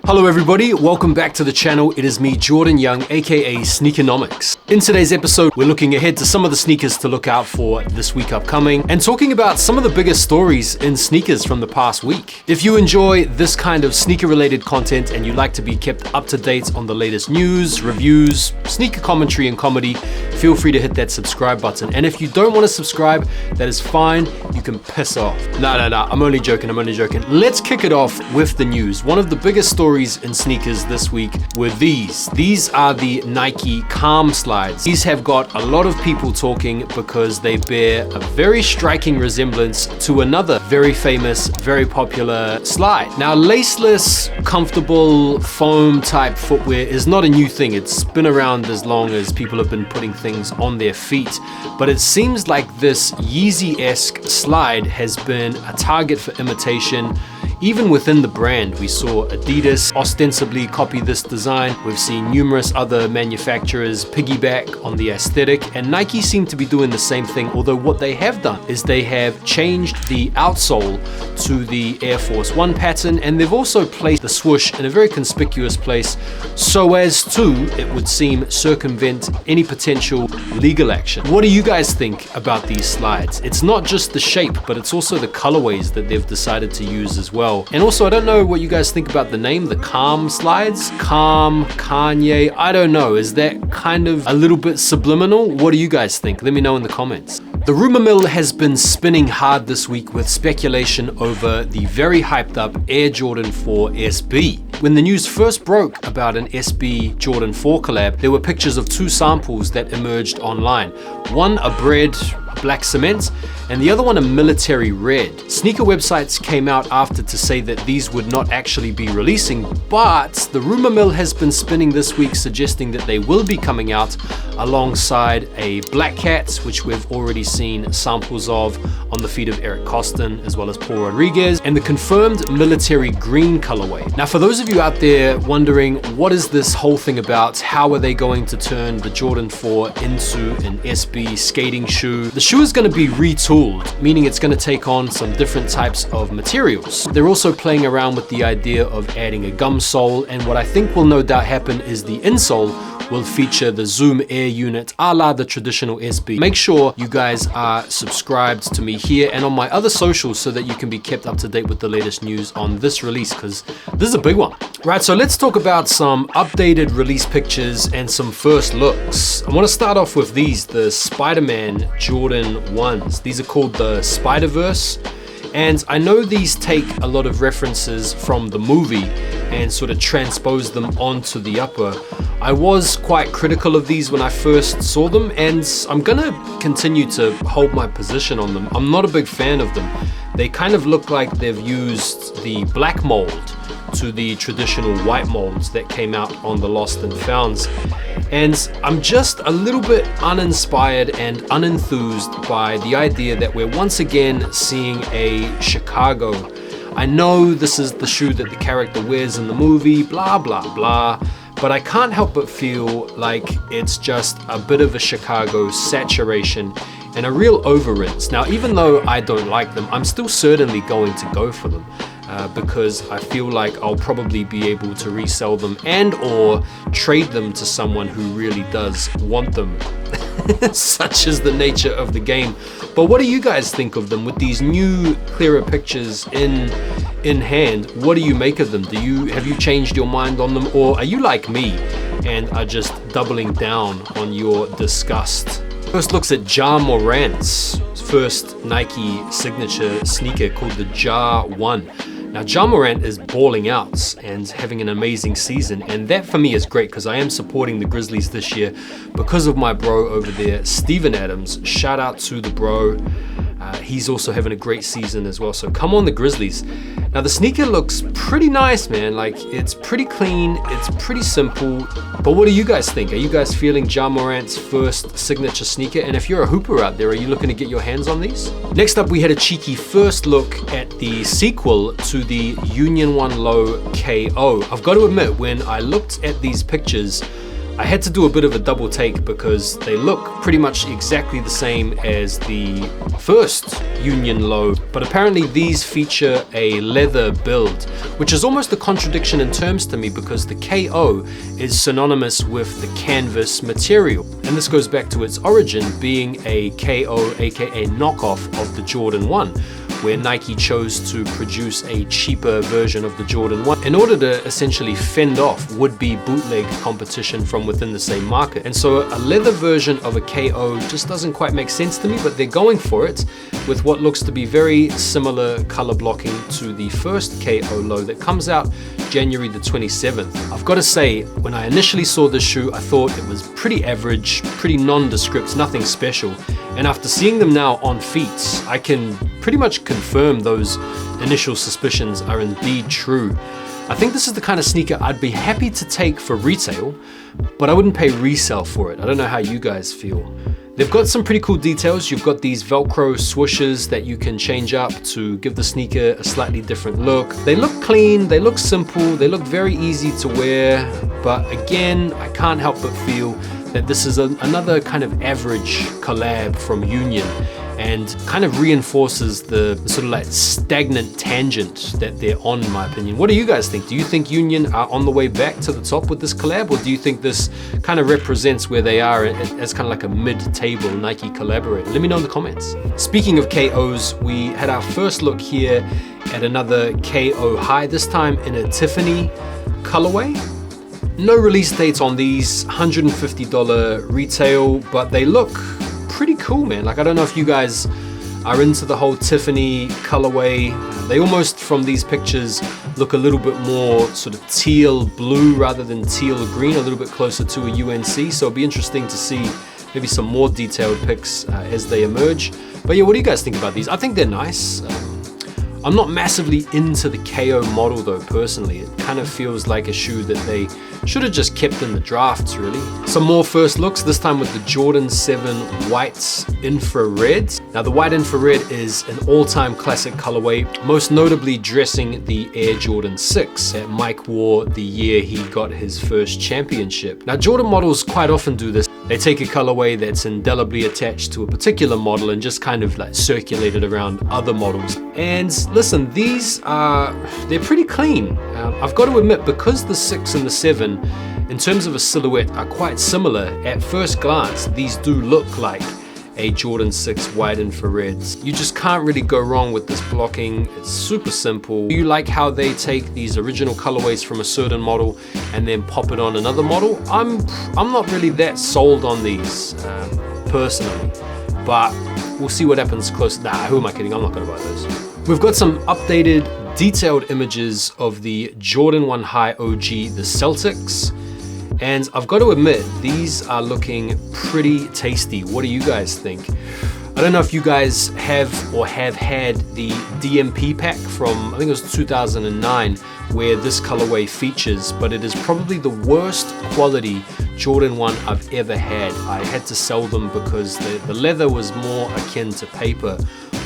Hello everybody, welcome back to the channel. It is me, Jordan Young, aka Sneakernomics. In today's episode, we're looking ahead to some of the sneakers to look out for this week upcoming and talking about some of the biggest stories in sneakers from the past week. If you enjoy this kind of sneaker related content and you like to be kept up to date on the latest news, reviews, sneaker commentary and comedy, feel free to hit that subscribe button. And if you don't want to subscribe, that is fine, you can piss off. No, I'm only joking. Let's kick it off with the news. One of the biggest stories in sneakers this week were these. These are the Nike Calm slides. These have got a lot of people talking because they bear a very striking resemblance to another very famous, very popular slide. Now, laceless, comfortable, foam type footwear is not a new thing. It's been around as long as people have been putting things on their feet. But it seems like this Yeezy-esque slide has been a target for imitation. Even within the brand, we saw Adidas ostensibly copy this design. We've seen numerous other manufacturers piggyback on the aesthetic, and Nike seem to be doing the same thing, although what they have done is they have changed the outsole to the Air Force One pattern, and they've also placed the swoosh in a very conspicuous place so as to, it would seem, circumvent any potential legal action. What do you guys think about these slides? It's not just the shape, but it's also the colorways that they've decided to use as well. And also, I don't know what you guys think about the name, the Calm slides. Calm, Kanye, I don't know. Is that kind of a little bit subliminal? What do you guys think? Let me know in the comments. The rumor mill has been spinning hard this week with speculation over the very hyped up Air Jordan 4 SB. When the news first broke about an SB Jordan 4 collab, there were pictures of two samples that emerged online. One a black cement, and the other one a military red. Sneaker websites came out after to say that these would not actually be releasing, but the rumor mill has been spinning this week suggesting that they will be coming out alongside a black cat, which we've already seen samples of on the feet of Eric Costin as well as Paul Rodriguez, and the confirmed military green colorway. Now, for those of you out there wondering what is this whole thing about, how are they going to turn the Jordan 4 into an SB skating shoe? The shoe is going to be retooled, meaning it's going to take on some different types of materials. They're also playing around with the idea of adding a gum sole, and what I think will no doubt happen is the insole will feature the Zoom Air unit a la the traditional SB. Make sure you guys are subscribed to me here and on my other socials so that you can be kept up to date with the latest news on this release, because this is a big one. Right, so let's talk about some updated release pictures and some first looks. I want to start off with these, the SpiderMan Jordan 1s. These are called the Spider-Verse. And I know these take a lot of references from the movie and sort of transpose them onto the upper. I was quite critical of these when I first saw them, and I'm gonna continue to hold my position on them. I'm not a big fan of them. They kind of look like they've used the black mold to the traditional white molds that came out on the Lost and Founds. And I'm just a little bit uninspired and unenthused by the idea that we're once again seeing a Chicago. I know this is the shoe that the character wears in the movie, blah, blah, blah, but I can't help but feel like it's just a bit of a Chicago saturation and a real over-rinse. Now, even though I don't like them, I'm still certainly going to go for them. Because I feel like I'll probably be able to resell them and or trade them to someone who really does want them. Such is the nature of the game. But what do you guys think of them with these new, clearer pictures in hand? What do you make of them? Have you changed your mind on them, or are you like me and are just doubling down on your disgust? First looks at Ja Morant's first Nike signature sneaker called the Ja 1. Now, Ja Morant is balling out and having an amazing season, and that for me is great because I am supporting the Grizzlies this year because of my bro over there, Steven Adams. Shout out to the bro. He's also having a great season as well, so come on the Grizzlies. Now, the sneaker looks pretty nice, man. Like, it's pretty clean, it's pretty simple, but what do you guys think? Are you guys feeling Ja Morant's first signature sneaker? And if you're a hooper out there, are you looking to get your hands on these? Next up, we had a cheeky first look at the sequel to the Union 1 Low KO. I've got to admit, when I looked at these pictures, I had to do a bit of a double take because they look pretty much exactly the same as the first Union low, but apparently these feature a leather build, which is almost a contradiction in terms to me because the KO is synonymous with the canvas material. And this goes back to its origin being a KO, aka knockoff of the Jordan 1, where Nike chose to produce a cheaper version of the Jordan 1 in order to essentially fend off would-be bootleg competition from within the same market. And so a leather version of a KO just doesn't quite make sense to me, but they're going for it with what looks to be very similar color blocking to the first KO low that comes out January the 27th. I've got to say, when I initially saw this shoe, I thought it was pretty average, pretty nondescript, nothing special. And after seeing them now on feet, I can pretty much confirm those initial suspicions are indeed true. I think this is the kind of sneaker I'd be happy to take for retail, but I wouldn't pay resale for it. I don't know how you guys feel. They've got some pretty cool details. You've got these Velcro swooshes that you can change up to give the sneaker a slightly different look. They look clean, they look simple, they look very easy to wear, but again, I can't help but feel that this is another kind of average collab from Union and kind of reinforces the sort of like stagnant tangent that they're on, in my opinion. What do you guys think? Do you think Union are on the way back to the top with this collab, or do you think this kind of represents where they are as kind of like a mid-table Nike collaborator? Let me know in the comments. Speaking of KOs, we had our first look here at another KO high, this time in a Tiffany colorway. No release dates on these, $150 retail, but they look pretty cool, man. Like, I don't know if you guys are into the whole Tiffany colorway. They almost, from these pictures, look a little bit more sort of teal blue rather than teal green, a little bit closer to a UNC. So it'll be interesting to see maybe some more detailed pics as they emerge. But yeah, what do you guys think about these? I think they're nice. I'm not massively into the KO model though, personally. It kind of feels like a shoe that they should have just kept in the drafts, really. Some more first looks, this time with the Jordan 7 White Infrared. Now the White Infrared is an all-time classic colorway, most notably dressing the Air Jordan 6 that Mike wore the year he got his first championship. Now Jordan models quite often do this. They take a colorway that's indelibly attached to a particular model and just kind of like circulate it around other models. And listen, these they're pretty clean. I've got to admit, because the 6 and the 7, in terms of a silhouette, are quite similar, at first glance, these do look like a Jordan 6 Wide Infrareds. You just can't really go wrong with this blocking. It's super simple. You like how they take these original colorways from a certain model and then pop it on another model? I'm not really that sold on these personally, but we'll see what happens close. Nah, who am I kidding? I'm not gonna buy those. We've got some updated, detailed images of the Jordan 1 High OG, the Celtics. And I've got to admit, these are looking pretty tasty. What do you guys think? I don't know if you guys have or have had the DMP pack from, I think it was 2009, where this colorway features, but it is probably the worst quality Jordan 1 I've ever had. I had to sell them because the leather was more akin to paper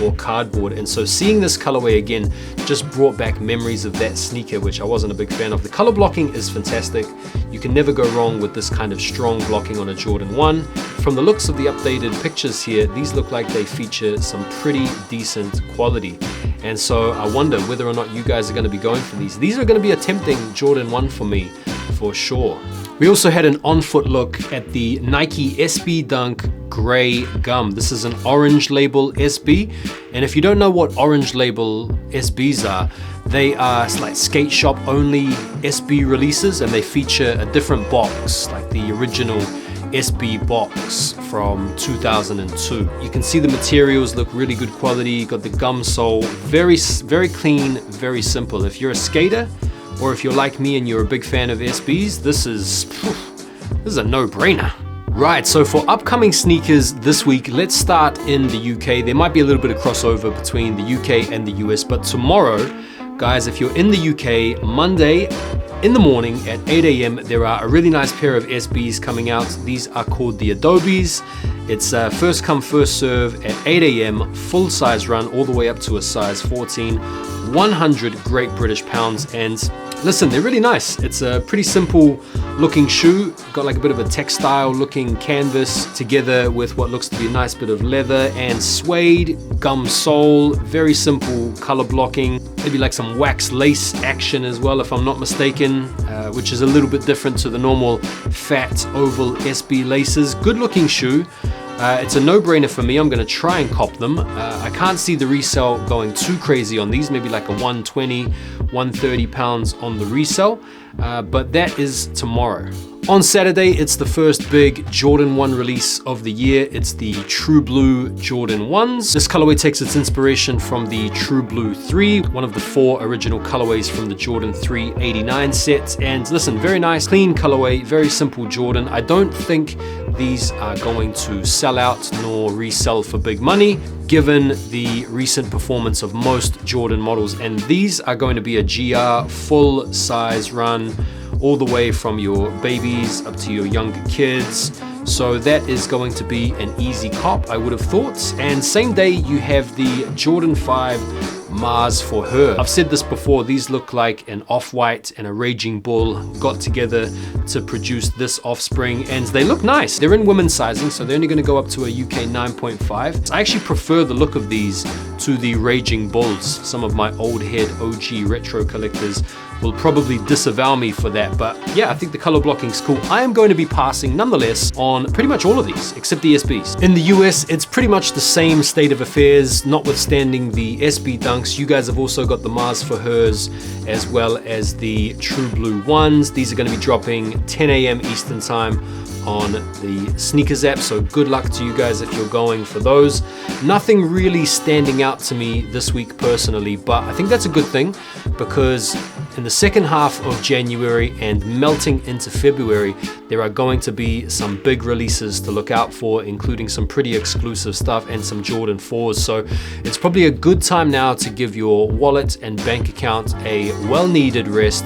or cardboard, and so seeing this colorway again just brought back memories of that sneaker, which I wasn't a big fan of. The color blocking is fantastic. You can never go wrong with this kind of strong blocking on a Jordan 1. From the looks of the updated pictures here, these look like they feature some pretty decent quality. And so I wonder whether or not you guys are going to be going for these. These are going to be a tempting Jordan 1 for me, for sure. We also had an on-foot look at the Nike SB Dunk Gray Gum. This is an orange label SB, and if you don't know what orange label SBs are, they are like skate shop only SB releases, and they feature a different box, like the original SB box from 2002. You can see the materials look really good quality. Got the gum sole, very clean, very simple. If you're a skater, or if you're like me and you're a big fan of SBs, this is a no-brainer. Right, so for upcoming sneakers this week, let's start in the UK. There might be a little bit of crossover between the UK and the US, but tomorrow, guys, if you're in the UK, Monday in the morning at 8 a.m, there are a really nice pair of SBs coming out. These are called the Adobes. It's first come, first serve at 8 a.m, full size run all the way up to a size 14. 100 Great British Pounds. And listen, they're really nice. It's a pretty simple looking shoe. Got like a bit of a textile looking canvas together with what looks to be a nice bit of leather and suede, gum sole, very simple color blocking, maybe like some wax lace action as well if I'm not mistaken, which is a little bit different to the normal fat oval SB laces. Good looking shoe. It's a no-brainer for me. I'm gonna try and cop them. I can't see the resale going too crazy on these, maybe like a 120, 130 pounds on the resale, but that is tomorrow. On Saturday, it's the first big Jordan 1 release of the year. It's the True Blue Jordan 1s. This colorway takes its inspiration from the True Blue 3, one of the 4 original colorways from the Jordan 3 89 set. And listen, very nice, clean colorway, very simple Jordan. I don't think these are going to sell out nor resell for big money, given the recent performance of most Jordan models. And these are going to be a GR full size run, all the way from your babies up to your younger kids. So that is going to be an easy cop, I would have thought. And same day you have the Jordan 5 Mars for her. I've said this before, these look like an Off-White and a Raging Bull got together to produce this offspring, and they look nice. They're in women's sizing, so they're only gonna go up to a UK 9.5. I actually prefer the look of these to the Raging Bulls. Some of my old head OG retro collectors will probably disavow me for that, but yeah, I think the color blocking is cool. I am going to be passing nonetheless on pretty much all of these except the SBs. In the US, it's pretty much the same state of affairs, notwithstanding the SB Dunks. You guys have also got the Mars for hers as well as the True Blue 1s. These are going to be dropping 10 a.m. Eastern time on the Sneakers app, so good luck to you guys if you're going for those. Nothing really standing out to me this week personally, but I think that's a good thing, because in the second half of January and melting into February, there are going to be some big releases to look out for, including some pretty exclusive stuff and some Jordan 4s. So it's probably a good time now to give your wallet and bank account a well-needed rest,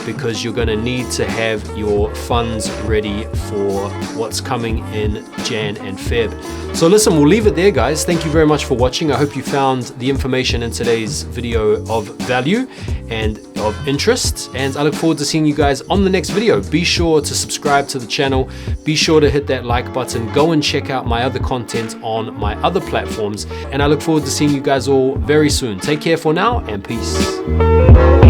because you're gonna need to have your funds ready for what's coming in Jan and Feb. So listen, we'll leave it there, guys. Thank you very much for watching. I hope you found the information in today's video of value and of interest, and I look forward to seeing you guys on the next video. Be sure to subscribe to the channel. Be sure to hit that like button. Go and check out my other content on my other platforms, and I look forward to seeing you guys all very soon. Take care for now, and peace.